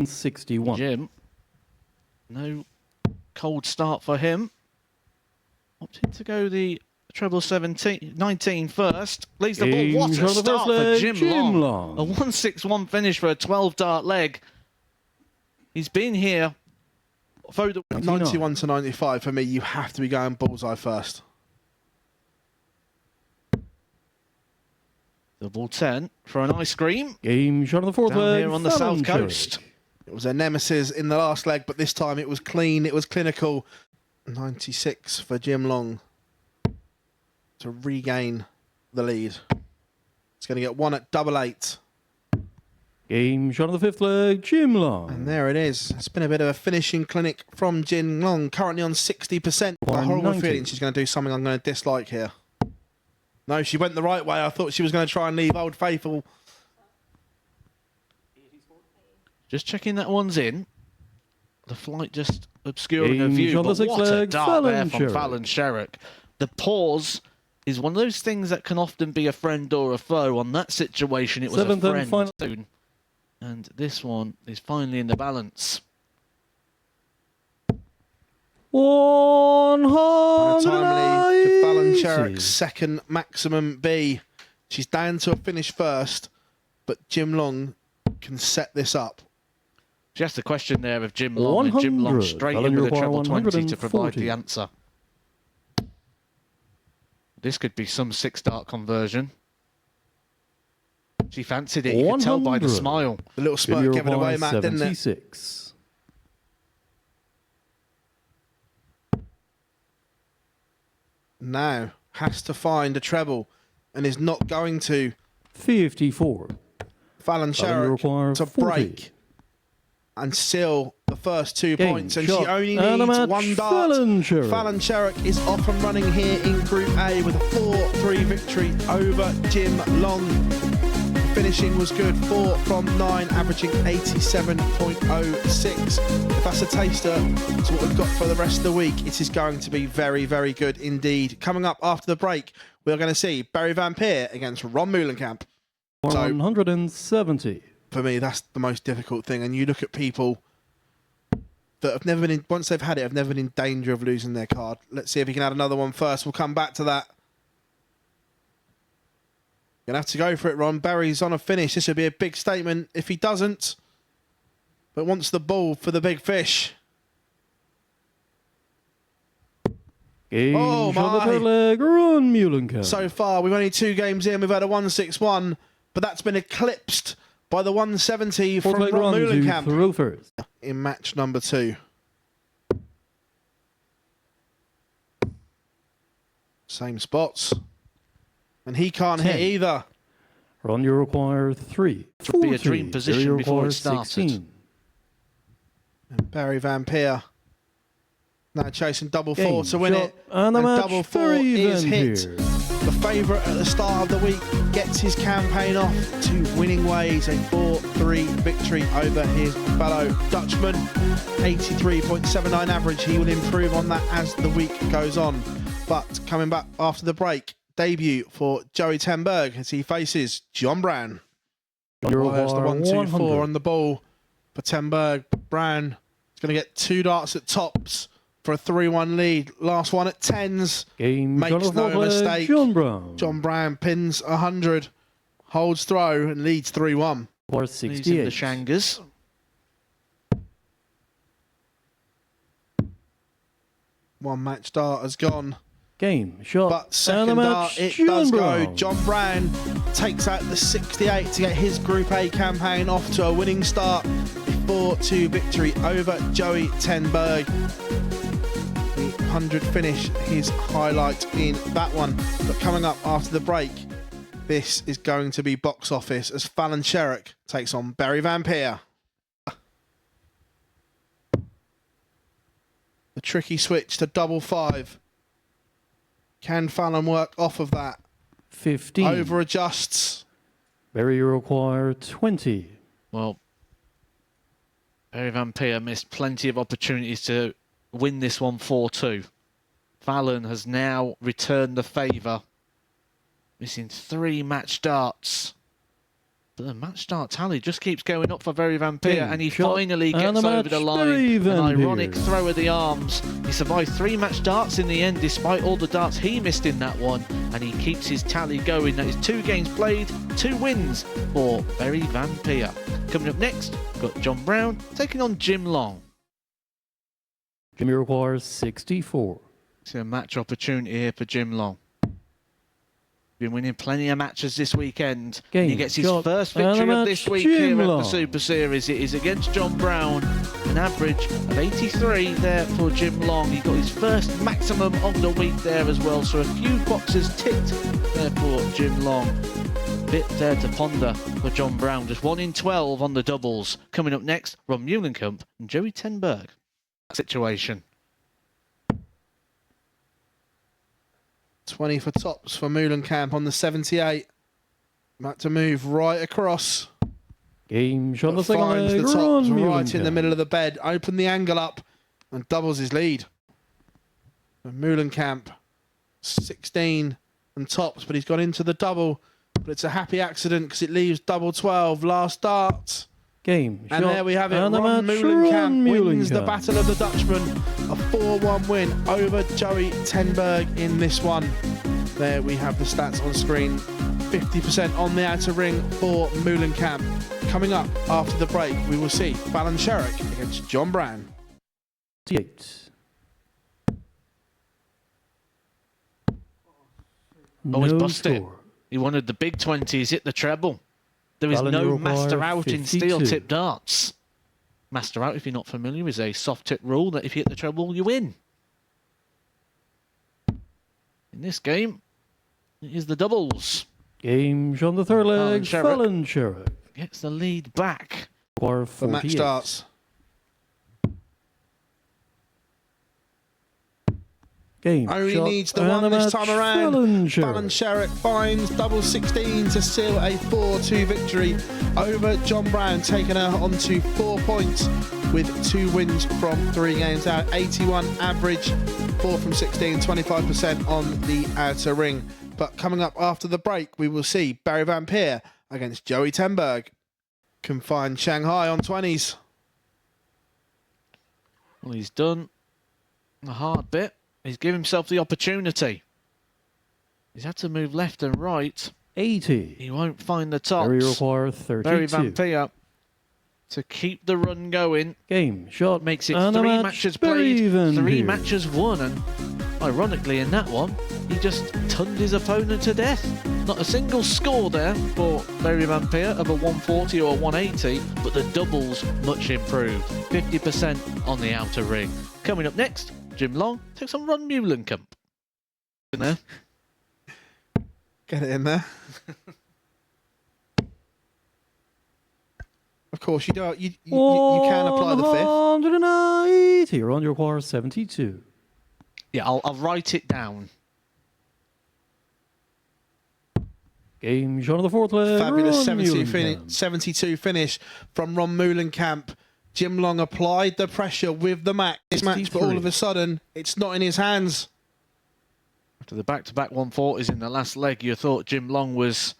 61. Jim, no cold start for him. Opted to go the treble 19 first. Leads the ball. What a start for Jin Long. A 1-6-1 finish for a 12-dart leg. He's been here. 91 to 95 for me. You have to be going bullseye first. Double 10 for an ice cream. Game shot on the fourth Down leg. here on the Fallon south coast. It was a nemesis in the last leg, but this time it was clean. It was clinical. 96 for Jin Long to regain the lead. It's going to get one at double 8. Game shot on the fifth leg. Jin Long. And there it is. It's been a bit of a finishing clinic from Jin Long, currently on 60%. A horrible feeling she's going to do something I'm going to dislike here. No, she went the right way. I thought she was going to try and leave Old Faithful. Just checking that one's in. The flight just obscuring her view. But The what a dart there from Sherrick. Fallon Sherrick. The pause is one of those things that can often be a friend or a foe. On that situation, it was Seventh a and friend. final. And this one is finally in the balance. 100. Timely to Fallon Sherrick's second maximum B. She's down to a finish first, but Jin Long can set this up. Just a question there of Jin Long, and Jin Long straight in with a treble 20 to provide the answer. This could be some 6-dart conversion. She fancied it, you could tell by the smile. The little smirk gave it away, Matt, didn't it? 76. Now has to find a treble and is not going to. 54. Fallon Sherrick to 40. break and seal the first 2 Game points, and shot. she only And a needs match, one dart. Fallon Sherrick. Fallon Sherrick is off and running here in Group A with a 4-3 victory over Jin Long. The finishing was good, 4 from 9, averaging 87.06. If that's a taster to what we've got for the rest of the week, it is going to be very, very good indeed. Coming up after the break, we're going to see Berrylliant against Ron Mooling. 170. For me, that's the most difficult thing. And you look at people that have never been in, once they've had it, have never been in danger of losing their card. Let's see if he can add another one first. We'll come back to that. You're going to have to go for it, Ron. Barry's on a finish. This would be a big statement if he doesn't, but wants the ball for the big fish. Game Oh, shot on the my. third leg. Ron Mueller. So far, we've only 2 games in. We've had a 1-6-1, but that's been eclipsed by the 170 from Ron Mooling throw first. in match number 2. Same spots. And he can't 10. hit either. Ron, you require 3. It would be a dream 40. position You before require it started. 16. And Berrylliant now chasing double Game 4 to win shot. it. And the match, double 4 is hit. Pierre. The favourite at the start of the week gets his campaign off to winning ways. A 4-3 victory over his fellow Dutchman. 83.79 average. He will improve on that as the week goes on. But coming back after the break, debut for Joey Tamberg as he faces John Brown. Wires the 1-2-4 on the ball for Tamberg. Brown is going to get 2 darts at tops for a 3-1 lead. Last one at 10s. Game Makes shot no on the mistake. John Brown. John Brown pins 100, holds throw and leads 3-1. Or These in 68. the Shangers. One match dart has gone. Game shot. But and second the dart, match, it John does Brown. go. John Brown takes out the 68 to get his Group A campaign off to a winning start. 4-2 victory over Joey Tenberg. The 100 finish, his highlight in that one. But coming up after the break, this is going to be box office as Fallon Sherrick takes on Berrylliant. The tricky switch to double 5. Can Fallon work off of that? 15. Over adjusts. Barry, you require 20. Well, Berrylliant missed plenty of opportunities to win this one 4-2. Fallon has now returned the favour, missing 3 match darts. But the match start tally just keeps going up for Very Van Peer, Game, and he shot, finally and gets the over match, the line. Very An Van ironic Peer. throw of the arms. He survived 3 match darts in the end, despite all the darts he missed in that one, and he keeps his tally going. That is 2 games played, 2 wins for Very Van Peer. Coming up next, we've got John Brown taking on Jin Long. Jimmy requires 64. It's a match opportunity here for Jin Long. Been winning plenty of matches this weekend. Game, And he gets his shot, first and a victory of match, this week Jin here at Long. the Super Series. It is against John Brown. An average of 83 there for Jin Long. He got his first maximum of the week there as well. So a few boxes ticked there for Jin Long. Bit there to ponder for John Brown. Just 1 in 12 on the doubles. Coming up next, Ron Mueller and Joey Tenberg. Situation. 20 for tops for Moulin on the 78. About to move right across. Game shot on the But second finds leg. the tops Ron right in the Mueller. middle of the bed. Open the angle up and doubles his lead. Moulin 16 and tops, but he's gone into the double. But it's a happy accident because it leaves double 12. Last dart. Game And shot, there we have it. and the Ron match, Moulin wins the Mueller. Battle of the Dutchman. A 4-1 win over Joey Tenberg in this one. There we have the stats on screen. 50% on the outer ring for Moulin. Coming up after the break, we will see Fallon Sherrick against John Brown. 68. Oh, he's No busted. score. He wanted the big 20s, hit the treble. There is Fallon, no you master require out in 52. steel tip darts. Master out, if you're not familiar, is a soft tip rule that if you hit the treble, you win. In this game, it is the doubles. Game shot on the third Fallon leg. Sherrick. Fallon Sherrick. Gets the lead back. Require For match 48. starts. Game Only shot, needs the and one the this match, time around. Fallon Fallon Sherrick. Sherrick finds double 16 to seal a 4-2 victory over John Brown, taking her on to 4 points with 2 wins from 3 games out. 81 average, 4 from 16, 25% on the outer ring. But coming up after the break, we will see Barry Van Peer against Joey Tenberg. Can find Shanghai on 20s. Well, he's done the hard bit. He's given himself the opportunity. He's had to move left and right. 80. He won't find the tops. Barry require 32. Barry Van Peer to keep the run going. Game shot. Makes it and the 3 match, matches Barry played, Van 3 Peer. matches won, and ironically in that one, he just tunned his opponent to death. Not a single score there for Barry Van Peer of a 140 or a 180, but the doubles much improved. 50% on the outer ring. Coming up next, Jin Long takes on Ron Mueller. In there. Get it in there. Of course, you can apply the fifth. 180. You're on your require 72. Yeah, I'll write it down. Game shot on the fourth leg. Fabulous Ron 72 Mueller. finish from Ron Mueller. Jin Long applied the pressure with the match, but all 63. of a sudden, it's not in his hands. After the back-to-back 140s in the last leg, you thought Jin Long was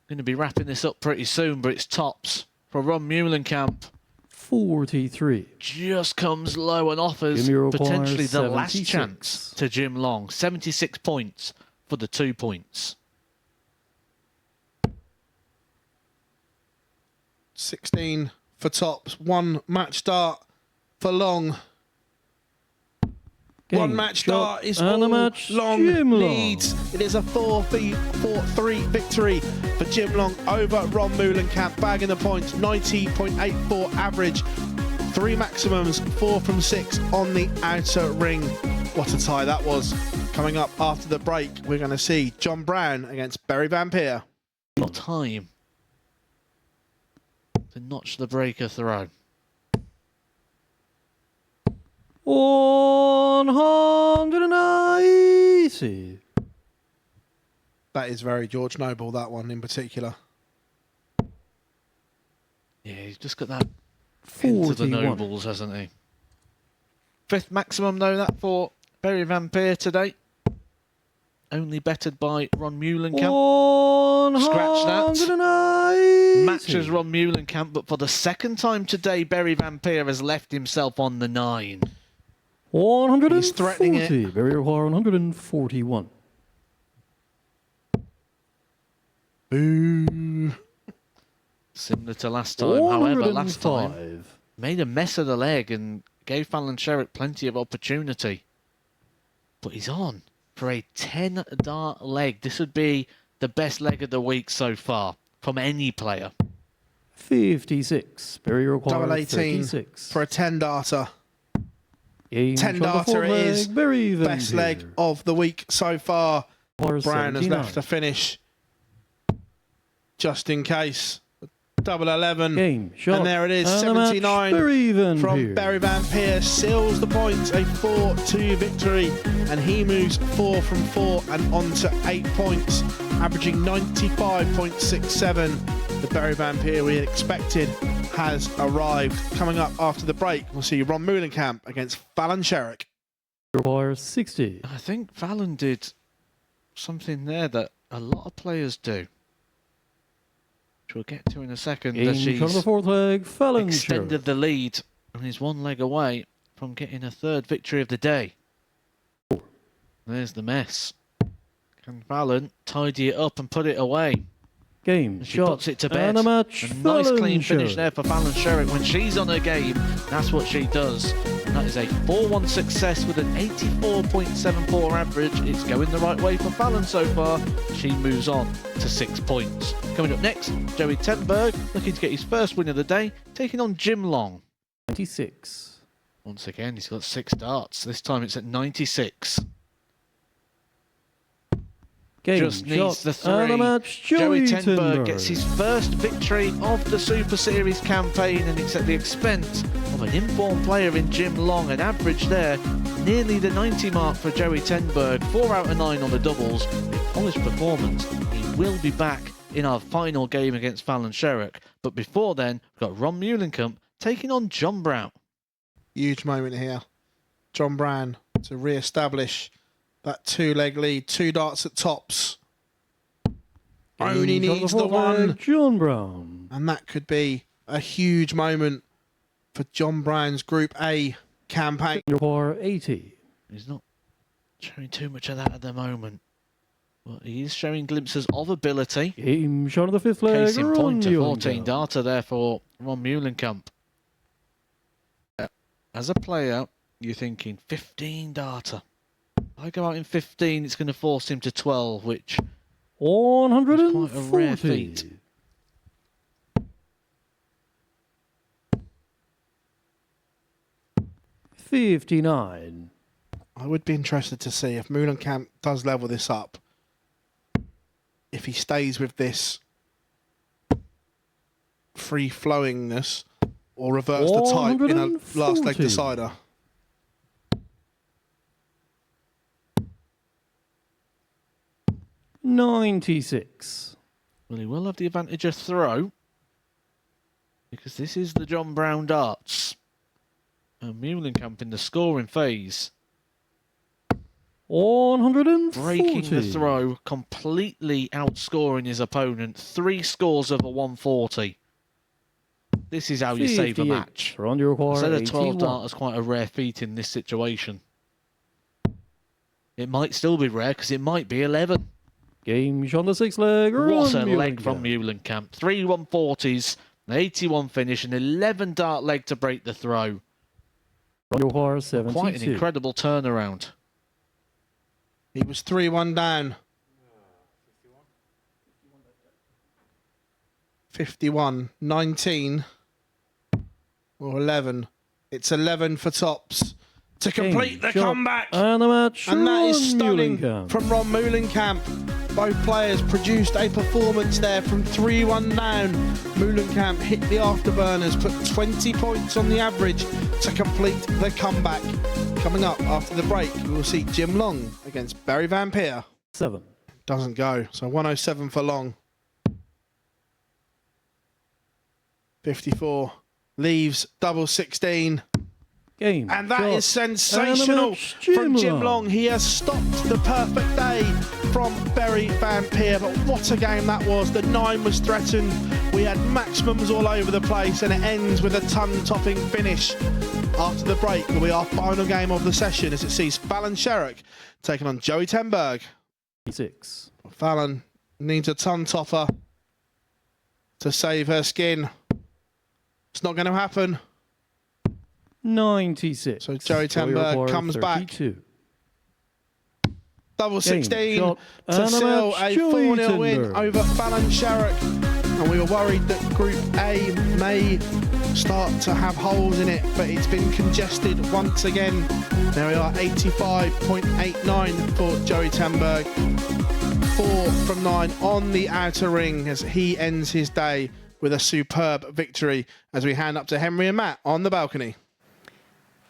going to be wrapping this up pretty soon, but it's tops for Ron Mueller. 43. Just comes low and offers Jimmy requires potentially the last 76. chance to Jin Long. 76 points for the 2 points. 16 for tops, 1 match start for Long. Game 1 match shot, start is and a all match, Long Jin Long. leads. It is a 4-3 victory for Jin Long over Ron Mueller. Bagging the points, 90.84 average. 3 maximums, 4 from 6 on the outer ring. What a tie that was. Coming up after the break, we're going to see John Brown against Barry Van Peer. Got time to notch the breaker throw. 180. That is very George Noble, that one in particular. Yeah, he's just got that into the 41. nobles, hasn't he? 5th maximum, though, that for Barry Van Peer today. Only bettered by Ron Mueller. Scratch that. matches Ron Muehlenkamp, but for the second time today, Berry Van Peer has left himself on the 9. 140. He's threatening it. Barry require 141. Boo. Similar to last time, however, last time made a mess of the leg and gave Fallon Sherrick plenty of opportunity. But he's on for a 10-dart leg. This would be the best leg of the week so far from any player. 56. Barry require Double 18 36. for a 10-darter. 10-darter it is. Best leg of the week so far. Brown has left to finish. Just in case. Double 11. Game, shot, and there it is. and 79 from Berry Van Peer. Seals the points. A 4-2 victory. And he moves 4 from 4 and on to 8 points. Averaging 95.67. The Berry Van Peer we expected has arrived. Coming up after the break, we'll see Ron Muehlenkamp against Fallon Sherrick. Require 60. I think Fallon did something there that a lot of players do, which we'll get to in a second. Game, she's shot of the fourth leg, Fallon extended the lead and is 1 leg away from getting a 3rd victory of the day. There's the mess. Can Fallon tidy it up and put it away? Game, She shot, puts it to bed. and a match. A nice clean finish Sherrick. there for Fallon Sherrick. When she's on her game, that's what she does. And that is a 4-1 success with an 84.74 average. It's going the right way for Fallon so far. She moves on to 6 points. Coming up next, Joey Tenberg looking to get his first win of the day, taking on Jin Long. 96. Once again, he's got 6 darts. This time it's at 96. Game, Just needs shot, the 3. and a match. Joey Tenberg Tenberg gets his first victory of the Super Series campaign, and it's at the expense of an informed player in Jin Long. An average there, nearly the 90 mark for Joey Tenberg. 4 out of 9 on the doubles. A polished performance. He will be back in our final game against Fallon Sherrick. But before then, we've got Ron Muehlenkamp taking on John Brown. Huge moment here. John Brown to re-establish that 2-leg lead. 2 darts at tops. Only needs the 1. John Brown. And that could be a huge moment for John Brown's Group A campaign. Require 80. He's not showing too much of that at the moment. But he is showing glimpses of ability. Game, shot of the fifth leg. Case in point, a Ron 14 Muehlenkamp. darter there for Ron Muehlenkamp. As a player, you're thinking 15 darter. If I go out in 15, it's going to force him to 12, which 140. quite a rare feat. 59. I would be interested to see if Muehlenkamp does level this up. If he stays with this free-flowingness or reverts the type in a last leg 140. decider. $96. Well, he will have the advantage of throw, because this is the John Brown darts. And Muehlenkamp in the scoring phase. 140. Breaking the throw, completely outscoring his opponent. 3 scores of a 140. This is how you save a 58. match. Ron, you require Instead of 12 81. dart is quite a rare feat in this situation. It might still be rare because it might be 11. Game, shot on the sixth leg. What Ron a leg from Muehlenkamp. Muehlenkamp. 3 140s, an 81 finish, an 11 dart leg to break the throw. Ron, you require 72. Quite an incredible turnaround. He was 3-1 down. 51, 19 or 11. It's 11 for tops to complete the shot, comeback. And the match. And that is Ron stunning Muehlenkamp. from Ron Muehlenkamp. Both players produced a performance there from 3-1 down. Muehlenkamp hit the afterburners, put 20 points on the average to complete the comeback. Coming up after the break, we will see Jin Long against Berry Van Peer. 7. Doesn't go, so 107 for Long. 54 leaves double 16. Game. And that shot, is sensational and the match, from Jin Long. Long. He has stopped the perfect day from Berry Van Peer. But what a game that was. The 9 was threatened. We had maximums all over the place, and it ends with a ton-topping finish after the break. Will be our final game of the session as it sees Fallon Sherrick taking on Joey Tenberg. 6. Fallon needs a ton-topper to save her skin. It's not going to happen. 96. So Joey Tenberg comes back. Double 16 to seal a 4-0 win over Fallon Sherrick. And we were worried that Group A may start to have holes in it, but it's been congested once again. There we are, 85.89 for Joey Tamberg. 4 from 9 on the outer ring as he ends his day with a superb victory as we hand up to Henry and Matt on the balcony.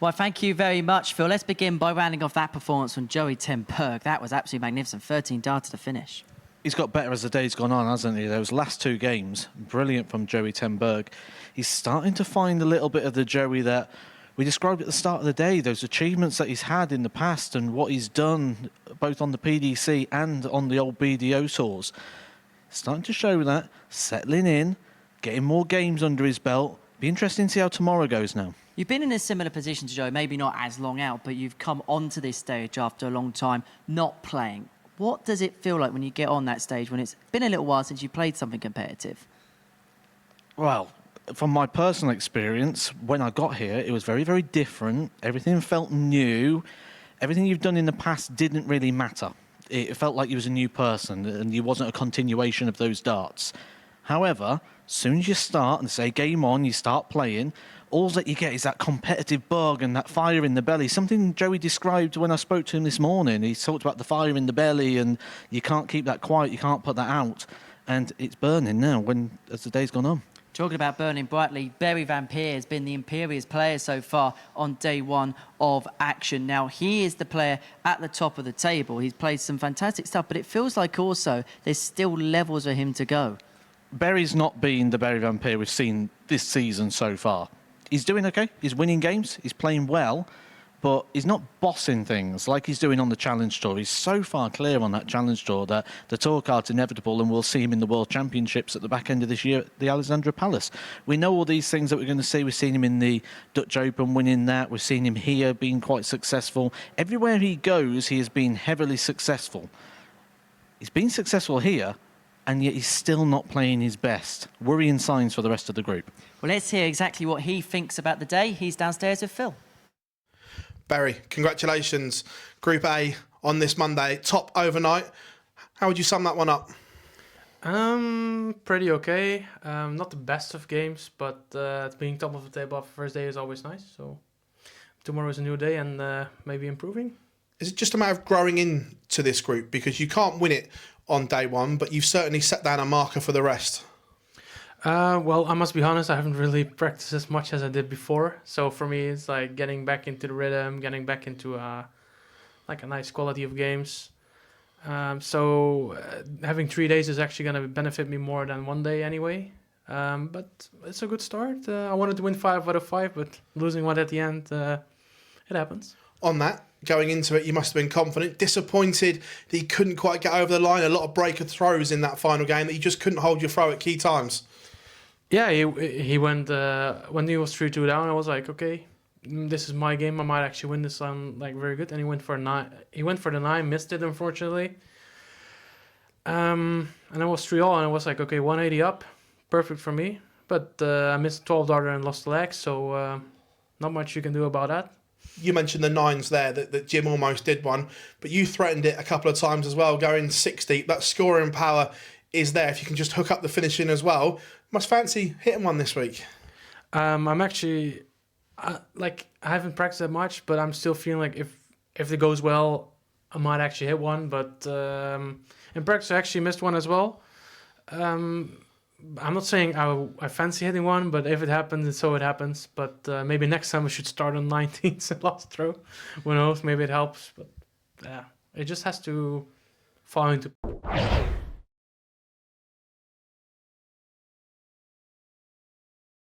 Well, thank you very much, Phil. Let's begin by rounding off that performance from Joey Tenberg. That was absolutely magnificent. 13 darts to the finish. He's got better as the day's gone on, hasn't he? Those last 2 games, brilliant from Joey Tenberg. He's starting to find a little bit of the Joey that we described at the start of the day, those achievements that he's had in the past and what he's done both on the PDC and on the old BDO tours. Starting to show that, settling in, getting more games under his belt. Be interesting to see how tomorrow goes now. You've been in a similar position to Joey, maybe not as long out, but you've come onto this stage after a long time not playing. What does it feel like when you get on that stage when it's been a little while since you played something competitive? Well, from my personal experience, when I got here, it was very, very different. Everything felt new. Everything you've done in the past didn't really matter. It felt like you was a new person and you wasn't a continuation of those darts. However, as soon as you start and say game on, you start playing, all that you get is that competitive bug and that fire in the belly. Something Joey described when I spoke to him this morning. He talked about the fire in the belly and you can't keep that quiet, you can't put that out. And it's burning now as the day's gone on. Talking about burning brightly, Barry Van Peer has been the Imperious player so far on day 1 of action. Now, he is the player at the top of the table. He's played some fantastic stuff, but it feels like also there's still levels for him to go. Barry's not been the Barry Van Peer we've seen this season so far. He's doing okay, he's winning games, he's playing well, but he's not bossing things like he's doing on the Challenge Tour. He's so far clear on that Challenge Tour that the tour card's inevitable and we'll see him in the World Championships at the back end of this year at the Alexandra Palace. We know all these things that we're going to see. We've seen him in the Dutch Open winning that. We've seen him here being quite successful. Everywhere he goes, he has been heavily successful. He's been successful here, and yet he's still not playing his best. Worrying signs for the rest of the group. Well, let's hear exactly what he thinks about the day. He's downstairs with Phil. Barry, congratulations. Group A on this Monday, top overnight. How would you sum that one up? Pretty okay. Not the best of games, but being top of the table after the first day is always nice. So tomorrow is a new day and maybe improving. Is it just a matter of growing into this group? Because you can't win it on day 1, but you've certainly set down a marker for the rest. Well, I must be honest, I haven't really practiced as much as I did before. So for me, it's like getting back into the rhythm, getting back into like a nice quality of games. So having 3 days is actually going to benefit me more than 1 day anyway. But it's a good start. I wanted to win 5 out of 5, but losing 1 at the end, it happens. On that, going into it, you must have been confident, disappointed that you couldn't quite get over the line. A lot of breaker throws in that final game that you just couldn't hold your throw at key times. Yeah, he went when he was 3-2 down. I was like, okay, this is my game. I might actually win this. I'm like very good. And he went for 9. He went for the 9, missed it unfortunately. And I was 3-all, and I was like, okay, 180 up, perfect for me. But I missed 12 darter and lost the leg, so not much you can do about that. You mentioned the 9s there, that Jim almost did one, but you threatened it a couple of times as well, going 60. That scoring power is there. If you can just hook up the finishing as well, must fancy hitting one this week. I'm actually, I haven't practiced that much, but I'm still feeling like if it goes well, I might actually hit one. But in practice, I actually missed one as well. I'm not saying I fancy hitting one, but if it happens, and so it happens. But maybe next time we should start on 19th last throw. Who knows? Maybe it helps. But yeah, it just has to fall into.